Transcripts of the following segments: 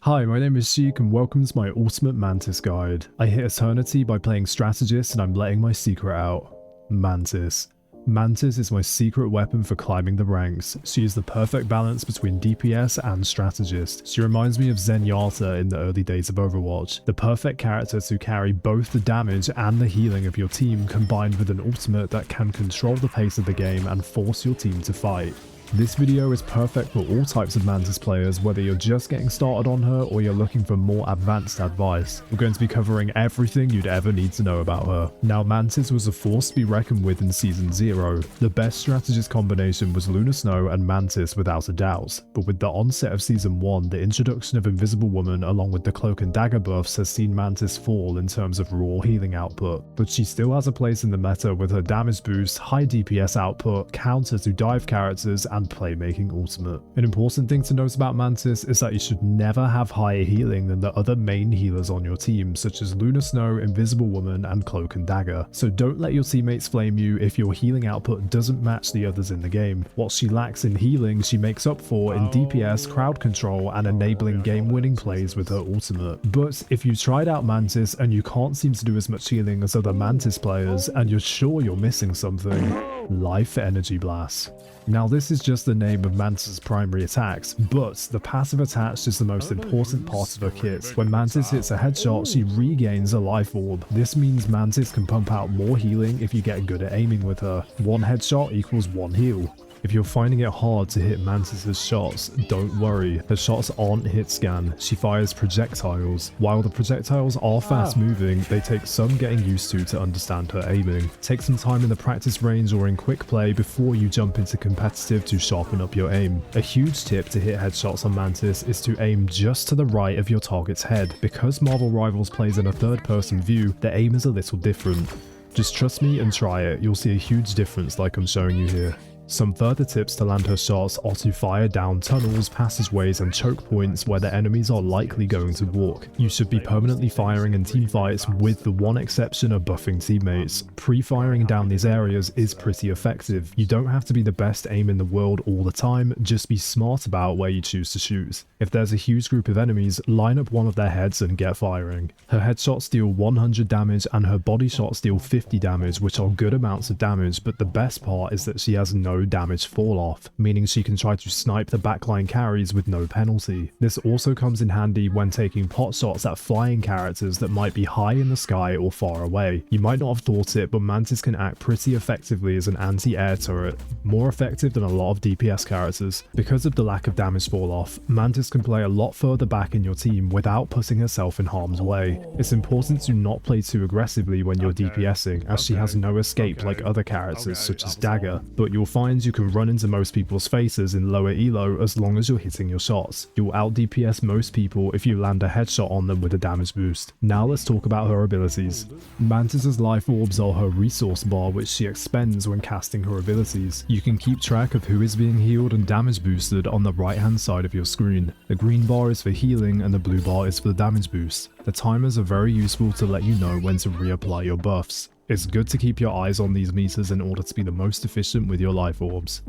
Hi, my name is Sheik and welcome to my ultimate Mantis guide. I hit Eternity by playing Strategist and I'm letting my secret out. Mantis. Mantis is my secret weapon for climbing the ranks. She is the perfect balance between DPS and Strategist. She reminds me of Zenyatta in the early days of Overwatch. The perfect character to carry both the damage and the healing of your team combined with an ultimate that can control the pace of the game and force your team to fight. This video is perfect for all types of Mantis players, whether you're just getting started on her or you're looking for more advanced advice. We're going to be covering everything you'd ever need to know about her. Now, Mantis was a force to be reckoned with in Season 0. The best strategist combination was Lunar Snow and Mantis without a doubt, but with the onset of Season 1, the introduction of Invisible Woman along with the Cloak and Dagger buffs has seen Mantis fall in terms of raw healing output, but she still has a place in the meta with her damage boost, high DPS output, counter to dive characters, and playmaking ultimate. An important thing to note about Mantis is that you should never have higher healing than the other main healers on your team, such as Lunar Snow, Invisible Woman, and Cloak and Dagger. So don't let your teammates flame you if your healing output doesn't match the others in the game. What she lacks in healing, she makes up for in DPS, crowd control, and enabling game-winning plays with her ultimate. But if you tried out Mantis and you can't seem to do as much healing as other Mantis players, and you're sure you're missing something, Life Energy Blast. Now this is just the name of Mantis' primary attacks, but the passive attach is the most important part of her kit. When Mantis hits a headshot, she regains a life orb. This means Mantis can pump out more healing if you get good at aiming with her. One headshot equals one heal. If you're finding it hard to hit Mantis' shots, don't worry, her shots aren't hit scan, she fires projectiles. While the projectiles are fast moving, they take some getting used to understand her aiming. Take some time in the practice range or in quick play before you jump into competitive to sharpen up your aim. A huge tip to hit headshots on Mantis is to aim just to the right of your target's head. Because Marvel Rivals plays in a third person view, the aim is a little different. Just trust me and try it, you'll see a huge difference like I'm showing you here. Some further tips to land her shots are to fire down tunnels, passageways, and choke points where the enemies are likely going to walk. You should be permanently firing in teamfights with the one exception of buffing teammates. Pre-firing down these areas is pretty effective. You don't have to be the best aim in the world all the time, just be smart about where you choose to shoot. If there's a huge group of enemies, line up one of their heads and get firing. Her headshots deal 100 damage and her body shots deal 50 damage, which are good amounts of damage, but the best part is that she has no damage fall off, meaning she can try to snipe the backline carries with no penalty. This also comes in handy when taking pot shots at flying characters that might be high in the sky or far away. You might not have thought it, but Mantis can act pretty effectively as an anti-air turret, more effective than a lot of DPS characters. Because of the lack of damage fall off, Mantis can play a lot further back in your team without putting herself in harm's way. It's important to not play too aggressively when you're DPSing, as she has no escape like other characters such as Dagger, but you'll find you can run into most people's faces in lower elo as long as you're hitting your shots. You'll out DPS most people if you land a headshot on them with a damage boost. Now let's talk about her abilities. Mantis' life orbs are her resource bar, which she expends when casting her abilities. You can keep track of who is being healed and damage boosted on the right hand side of your screen. The green bar is for healing and the blue bar is for the damage boost. The timers are very useful to let you know when to reapply your buffs. It's good to keep your eyes on these meters in order to be the most efficient with your life orbs.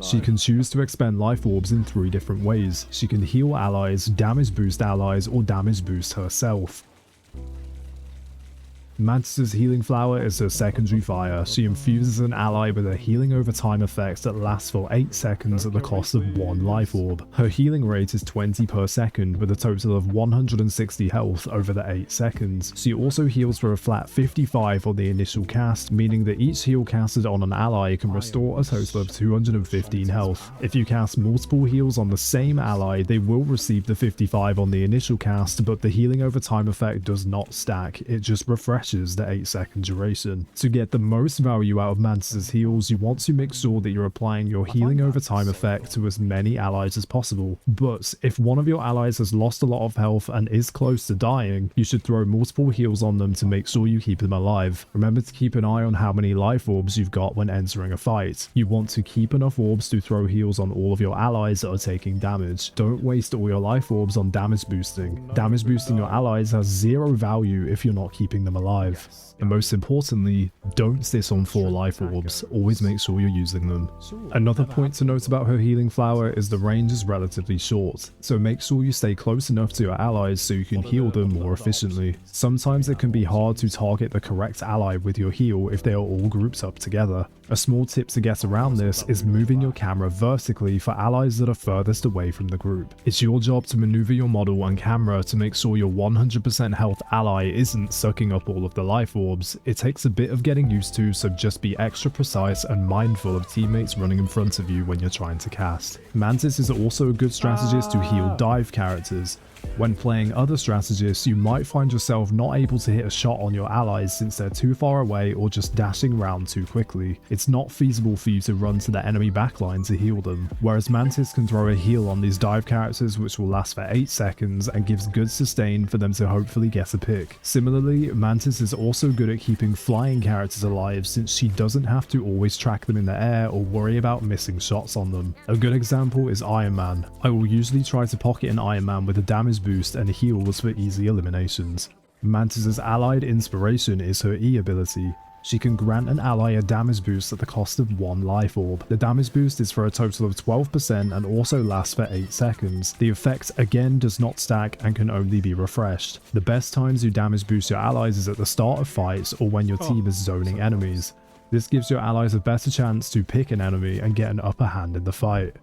She can choose to expend life orbs in 3 different ways. She can heal allies, damage boost allies, or damage boost herself. Mantis' healing flower is her secondary fire. She infuses an ally with a healing over time effect that lasts for 8 seconds at the cost of 1 life orb. Her healing rate is 20 per second with a total of 160 health over the 8 seconds. She also heals for a flat 55 on the initial cast, meaning that each heal casted on an ally can restore a total of 215 health. If you cast multiple heals on the same ally, they will receive the 55 on the initial cast, but the healing over time effect does not stack, it just refreshes the 8-second duration. To get the most value out of Mantis' heals, you want to make sure that you're applying your healing over time effect to as many allies as possible. But if one of your allies has lost a lot of health and is close to dying, you should throw multiple heals on them to make sure you keep them alive. Remember to keep an eye on how many life orbs you've got when entering a fight. You want to keep enough orbs to throw heals on all of your allies that are taking damage. Don't waste all your life orbs on damage boosting. Damage boosting your allies has 0 value if you're not keeping them alive. alive. And most importantly, don't sit on 4 life orbs, always make sure you're using them. Another point to note about her healing flower is the range is relatively short, so make sure you stay close enough to your allies so you can heal them more efficiently. Sometimes it can be hard to target the correct ally with your heal if they are all grouped up together. A small tip to get around this is moving your camera vertically for allies that are furthest away from the group. It's your job to maneuver your model and camera to make sure your 100% health ally isn't sucking up all of the life orbs. It takes a bit of getting used to, so just be extra precise and mindful of teammates running in front of you when you're trying to cast. Mantis is also a good strategist to heal dive characters. When playing other strategists, you might find yourself not able to hit a shot on your allies since they're too far away or just dashing around too quickly. It's not feasible for you to run to the enemy backline to heal them, whereas Mantis can throw a heal on these dive characters which will last for 8 seconds and gives good sustain for them to hopefully get a pick. Similarly, Mantis is also good at keeping flying characters alive since she doesn't have to always track them in the air or worry about missing shots on them. A good example is Iron Man. I will usually try to pocket an Iron Man with a damage boost and heals for easy eliminations. Mantis's allied inspiration is her E ability. She can grant an ally a damage boost at the cost of 1 life orb. The damage boost is for a total of 12% and also lasts for 8 seconds. The effect again does not stack and can only be refreshed. The best times you damage boost your allies is at the start of fights or when your team is zoning enemies. This gives your allies a better chance to pick an enemy and get an upper hand in the fight.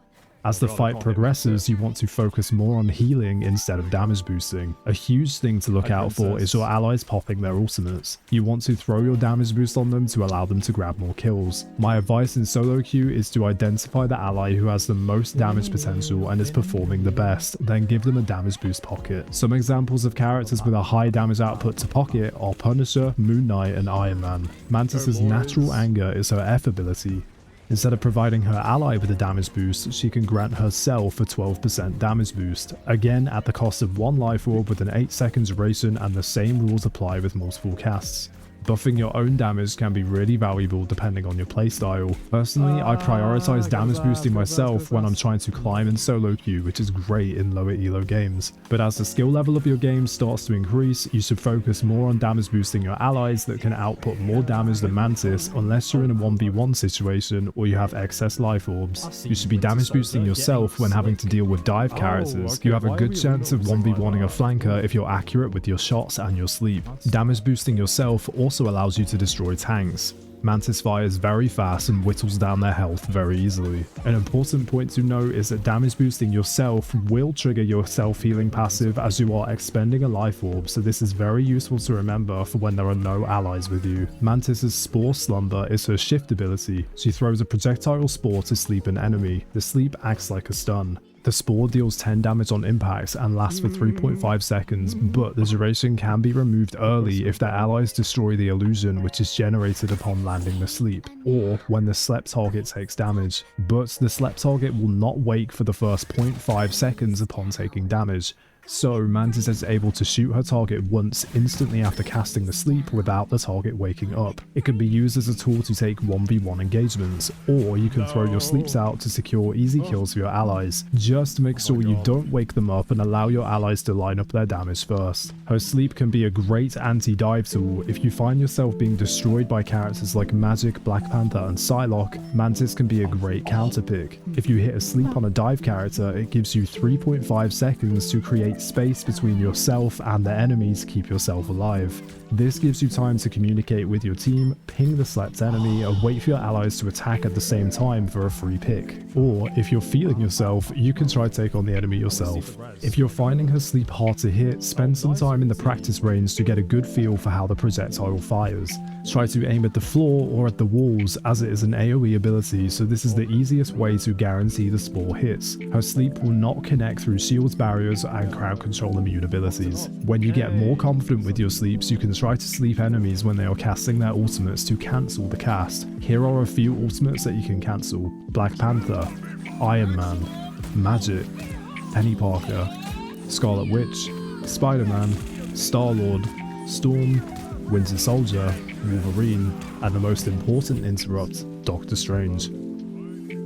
As the fight progresses, you want to focus more on healing instead of damage boosting. A huge thing to look out for is your allies popping their ultimates. You want to throw your damage boost on them to allow them to grab more kills. My advice in solo queue is to identify the ally who has the most damage potential and is performing the best, then give them a damage boost pocket. Some examples of characters with a high damage output to pocket are Punisher, Moon Knight, and Iron Man. Mantis's natural anger is her F ability. Instead of providing her ally with a damage boost, she can grant herself a 12% damage boost, again at the cost of 1 life orb with an 8-second duration, and the same rules apply with multiple casts. Buffing your own damage can be really valuable depending on your playstyle. Personally, I prioritize damage boosting myself when I'm trying to climb in solo queue, which is great in lower elo games. But as the skill level of your game starts to increase, you should focus more on damage boosting your allies that can output more damage than Mantis unless you're in a 1v1 situation or you have excess life orbs. You should be damage boosting yourself when having to deal with dive characters. You have a good chance of 1v1ing a flanker if you're accurate with your shots and your sleep. Damage boosting yourself also allows you to destroy tanks. Mantis fires very fast and whittles down their health very easily. An important point to note is that damage boosting yourself will trigger your self-healing passive as you are expending a life orb, so this is very useful to remember for when there are no allies with you. Mantis's Spore Slumber is her shift ability. She throws a projectile spore to sleep an enemy. The sleep acts like a stun. The spore deals 10 damage on impact and lasts for 3.5 seconds, but the duration can be removed early if their allies destroy the illusion which is generated upon landing the sleep, or when the slept target takes damage. But the slept target will not wake for the first 0.5 seconds upon taking damage. So Mantis is able to shoot her target once instantly after casting the sleep without the target waking up. It can be used as a tool to take 1v1 engagements, or you can throw your sleeps out to secure easy kills for your allies. Just make sure you don't wake them up and allow your allies to line up their damage first. Her sleep can be a great anti-dive tool. If you find yourself being destroyed by characters like Magic, Black Panther and Psylocke, Mantis can be a great counter pick. If you hit a sleep on a dive character, it gives you 3.5 seconds to create space between yourself and the enemy to keep yourself alive. This gives you time to communicate with your team, ping the slept enemy, and wait for your allies to attack at the same time for a free pick. Or, if you're feeling yourself, you can try to take on the enemy yourself. If you're finding her sleep hard to hit, spend some time in the practice range to get a good feel for how the projectile fires. Try to aim at the floor or at the walls, as it is an AoE ability, so this is the easiest way to guarantee the spore hits. Her sleep will not connect through shields, barriers and crowd control immune abilities. When you get more confident with your sleeps, you can try to sleep enemies when they are casting their ultimates to cancel the cast. Here are a few ultimates that you can cancel: Black Panther, Iron Man, Magic, Penny Parker, Scarlet Witch, Spider-Man, Star-Lord, Storm, Winter Soldier, Wolverine, and the most important interrupt, Doctor Strange.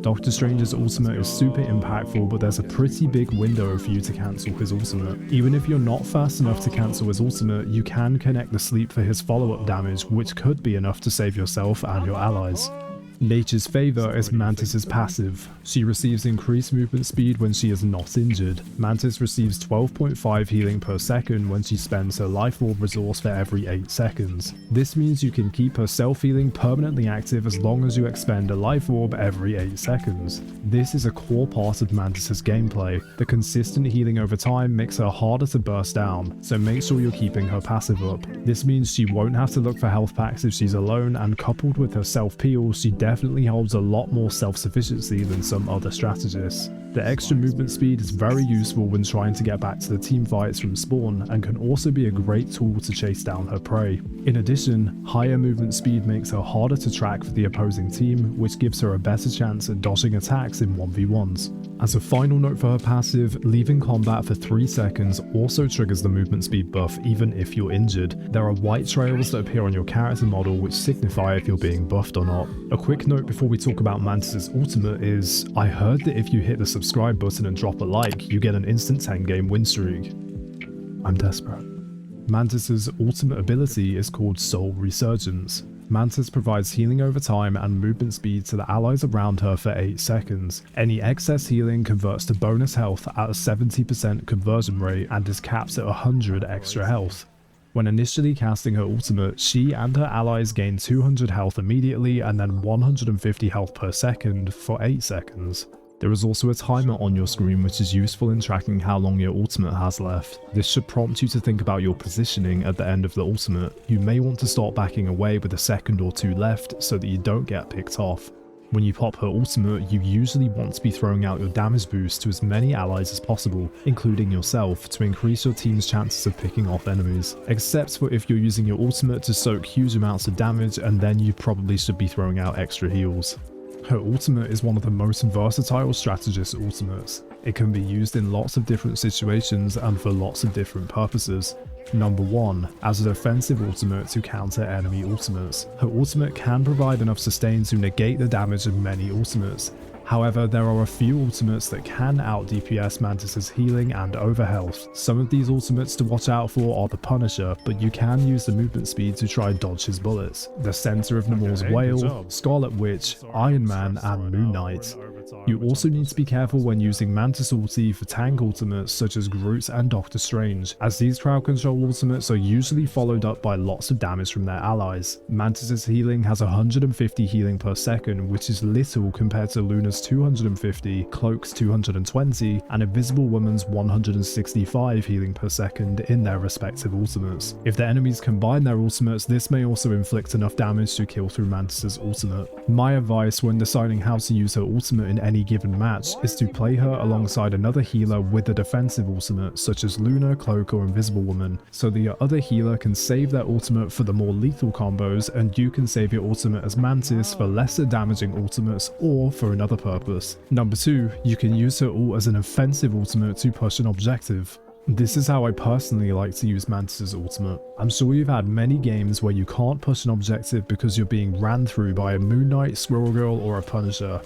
Doctor Strange's ultimate is super impactful, but there's a pretty big window for you to cancel his ultimate. Even if you're not fast enough to cancel his ultimate, you can connect the sleep for his follow-up damage, which could be enough to save yourself and your allies. Nature's Favour is Mantis' passive. She receives increased movement speed when she is not injured. Mantis receives 12.5 healing per second when she spends her life orb resource for every 8 seconds. This means you can keep her self-healing permanently active as long as you expend a life orb every 8 seconds. This is a core part of Mantis' gameplay. The consistent healing over time makes her harder to burst down, so make sure you're keeping her passive up. This means she won't have to look for health packs if she's alone, and coupled with her self-peel, she definitely holds a lot more self-sufficiency than some other strategists. The extra movement speed is very useful when trying to get back to the team fights from spawn, and can also be a great tool to chase down her prey. In addition, higher movement speed makes her harder to track for the opposing team, which gives her a better chance at dodging attacks in 1v1s. As a final note for her passive, leaving combat for 3 seconds also triggers the movement speed buff even if you're injured. There are white trails that appear on your character model which signify if you're being buffed or not. A quick note before we talk about Mantis' ultimate is, I heard that if you hit the subscribe button and drop a like, you get an instant 10-game win streak. I'm desperate. Mantis' ultimate ability is called Soul Resurgence. Mantis provides healing over time and movement speed to the allies around her for 8 seconds. Any excess healing converts to bonus health at a 70% conversion rate and is capped at 100 extra health. When initially casting her ultimate, she and her allies gain 200 health immediately and then 150 health per second for 8 seconds. There is also a timer on your screen which is useful in tracking how long your ultimate has left. This should prompt you to think about your positioning at the end of the ultimate. You may want to start backing away with a second or 2 left so that you don't get picked off. When you pop her ultimate, you usually want to be throwing out your damage boost to as many allies as possible, including yourself, to increase your team's chances of picking off enemies. Except for if you're using your ultimate to soak huge amounts of damage, and then you probably should be throwing out extra heals. Her ultimate is one of the most versatile strategist ultimates. It can be used in lots of different situations and for lots of different purposes. Number 1, as a defensive ultimate to counter enemy ultimates. Her ultimate can provide enough sustain to negate the damage of many ultimates. However, there are a few ultimates that can out DPS Mantis' healing and overhealth. Some of these ultimates to watch out for are the Punisher, but you can use the movement speed to try dodge his bullets. The Center of Nemor's Whale, Scarlet Witch, Iron Man, and Moon Knight. You also need to be careful when using Mantis ulti for tank ultimates such as Groot and Doctor Strange, as these crowd control ultimates are usually followed up by lots of damage from their allies. Mantis' healing has 150 healing per second, which is little compared to Luna's 250, Cloak's 220, and Invisible Woman's 165 healing per second in their respective ultimates. If the enemies combine their ultimates, this may also inflict enough damage to kill through Mantis' ultimate. My advice when deciding how to use her ultimate in any given match is to play her alongside another healer with a defensive ultimate such as Luna, Cloak, or Invisible Woman, so that your other healer can save their ultimate for the more lethal combos and you can save your ultimate as Mantis for lesser damaging ultimates or for another purpose. Number 2, you can use her ult as an offensive ultimate to push an objective. This is how I personally like to use Mantis' ultimate. I'm sure you've had many games where you can't push an objective because you're being ran through by a Moon Knight, Squirrel Girl, or a Punisher.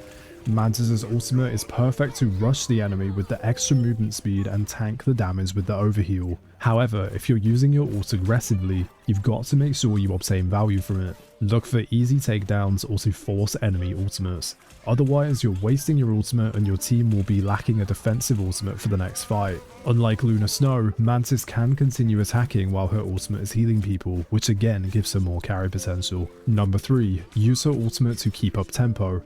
Mantis' ultimate is perfect to rush the enemy with the extra movement speed and tank the damage with the overheal. However, if you're using your ult aggressively, you've got to make sure you obtain value from it. Look for easy takedowns or to force enemy ultimates. Otherwise, you're wasting your ultimate and your team will be lacking a defensive ultimate for the next fight. Unlike Luna Snow, Mantis can continue attacking while her ultimate is healing people, which again gives her more carry potential. Number 3, use her ultimate to keep up tempo.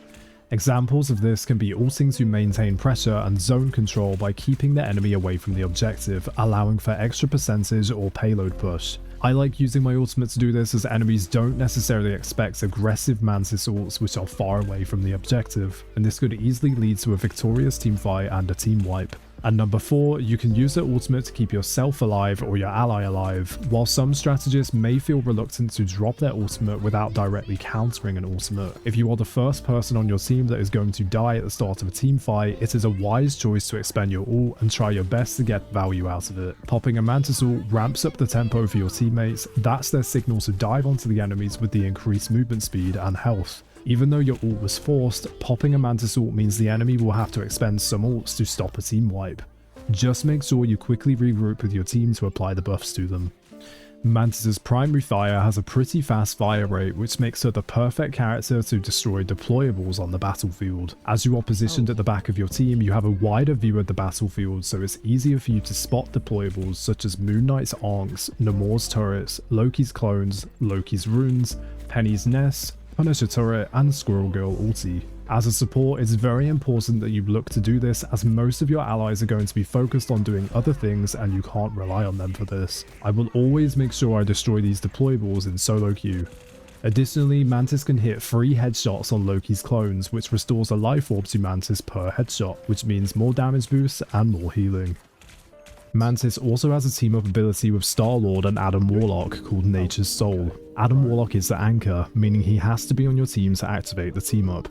Examples of this can be ulting to maintain pressure and zone control by keeping the enemy away from the objective, allowing for extra percentage or payload push. I like using my ultimate to do this as enemies don't necessarily expect aggressive Mantis ults which are far away from the objective, and this could easily lead to a victorious teamfight and a team wipe. And number 4, you can use the ultimate to keep yourself alive or your ally alive. While some strategists may feel reluctant to drop their ultimate without directly countering an ultimate, if you are the first person on your team that is going to die at the start of a team fight, it is a wise choice to expend your ult and try your best to get value out of it. Popping a Mantis ult ramps up the tempo for your teammates. That's their signal to dive onto the enemies with the increased movement speed and health. Even though your ult was forced, popping a Mantis ult means the enemy will have to expend some ults to stop a team wipe. Just make sure you quickly regroup with your team to apply the buffs to them. Mantis' primary fire has a pretty fast fire rate, which makes her the perfect character to destroy deployables on the battlefield. As you are positioned at the back of your team, you have a wider view of the battlefield, so it's easier for you to spot deployables such as Moon Knight's Ankhs, Namor's turrets, Loki's clones, Loki's runes, Penny's nest, Punisher turret, and Squirrel Girl ulti. As a support, it's very important that you look to do this, as most of your allies are going to be focused on doing other things and you can't rely on them for this. I will always make sure I destroy these deployables in solo queue. Additionally, Mantis can hit 3 headshots on Loki's clones, which restores a life orb to Mantis per headshot, which means more damage boosts and more healing. Mantis also has a team-up ability with Star-Lord and Adam Warlock called Nature's Soul. Adam Warlock is the anchor, meaning he has to be on your team to activate the team-up.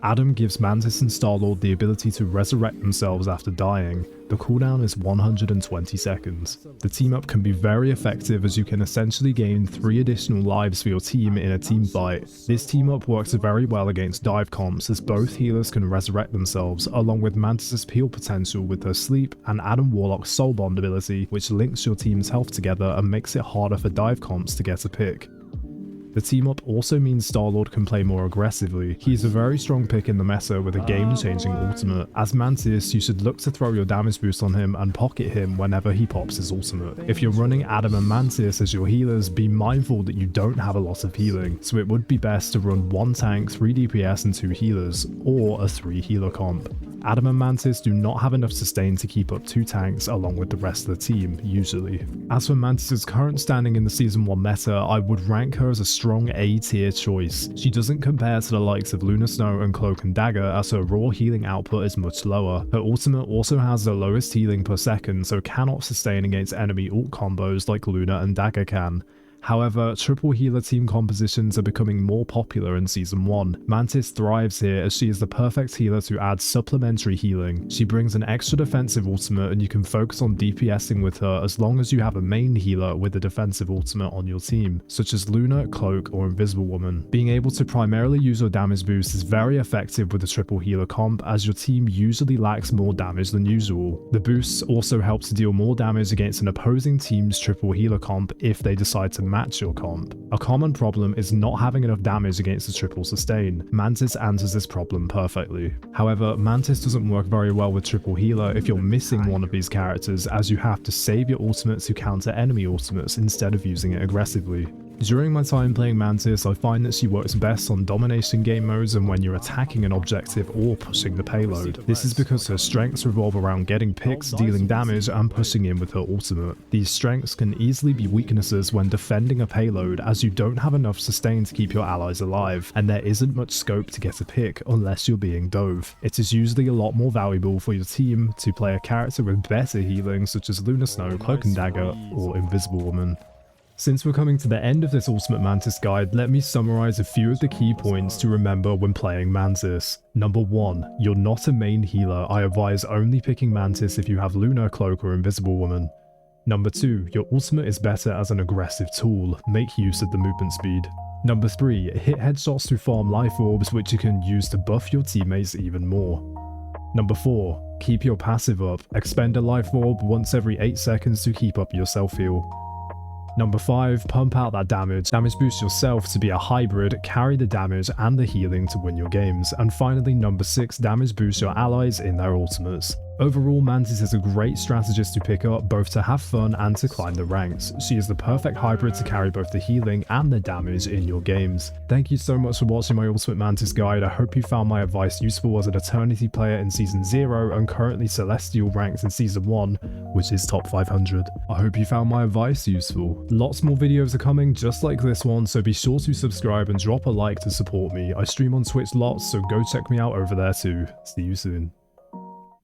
Adam gives Mantis and Star-Lord the ability to resurrect themselves after dying. The cooldown is 120 seconds. The team-up can be very effective, as you can essentially gain 3 additional lives for your team in a team fight. This team-up works very well against dive comps, as both healers can resurrect themselves, along with Mantis' heal potential with her sleep and Adam Warlock's soul bond ability, which links your team's health together and makes it harder for dive comps to get a pick. The team-up also means Star-Lord can play more aggressively. He's a very strong pick in the meta with a game-changing ultimate. As Mantis, you should look to throw your damage boost on him and pocket him whenever he pops his ultimate. If you're running Adam and Mantis as your healers, be mindful that you don't have a lot of healing, so it would be best to run 1 tank, 3 DPS and 2 healers, or a 3 healer comp. Adam and Mantis do not have enough sustain to keep up 2 tanks along with the rest of the team, usually. As for Mantis' current standing in the Season 1 meta, I would rank her as a strong A tier choice. She doesn't compare to the likes of Luna Snow and Cloak and Dagger, as her raw healing output is much lower. Her ultimate also has the lowest healing per second, so cannot sustain against enemy ult combos like Luna and Dagger can. However, triple healer team compositions are becoming more popular in Season 1. Mantis thrives here, as she is the perfect healer to add supplementary healing. She brings an extra defensive ultimate, and you can focus on DPSing with her as long as you have a main healer with a defensive ultimate on your team, such as Luna, Cloak, or Invisible Woman. Being able to primarily use your damage boost is very effective with a triple healer comp, as your team usually lacks more damage than usual. The boosts also help to deal more damage against an opposing team's triple healer comp if they decide to match your comp. A common problem is not having enough damage against the triple sustain. Mantis answers this problem perfectly. However, Mantis doesn't work very well with triple healer if you're missing one of these characters, as you have to save your ultimate to counter enemy ultimates instead of using it aggressively. During my time playing Mantis, I find that she works best on domination game modes and when you're attacking an objective or pushing the payload. This is because her strengths revolve around getting picks, dealing damage, and pushing in with her ultimate. These strengths can easily be weaknesses when defending a payload, as you don't have enough sustain to keep your allies alive, and there isn't much scope to get a pick unless you're being dove. It is usually a lot more valuable for your team to play a character with better healing, such as Luna Snow, Cloak and Dagger, or Invisible Woman. Since we're coming to the end of this Ultimate Mantis guide, let me summarize a few of the key points to remember when playing Mantis. Number 1. You're not a main healer. I advise only picking Mantis if you have Luna, Cloak, or Invisible Woman. Number 2. Your ultimate is better as an aggressive tool. Make use of the movement speed. Number 3. Hit headshots to farm life orbs, which you can use to buff your teammates even more. Number 4. Keep your passive up. Expend a life orb once every 8 seconds to keep up your self heal. Number 5, pump out that damage. Damage boost yourself to be a hybrid, carry the damage and the healing to win your games. And finally, number 6, damage boost your allies in their ultimates. Overall, Mantis is a great strategist to pick up, both to have fun and to climb the ranks. She is the perfect hybrid to carry both the healing and the damage in your games. Thank you so much for watching my Ultimate Mantis guide. I hope you found my advice useful as an Eternity player in Season 0 and currently Celestial ranked in Season 1, which is top 500. I hope you found my advice useful. Lots more videos are coming just like this one, so be sure to subscribe and drop a like to support me. I stream on Twitch lots, so go check me out over there too. See you soon.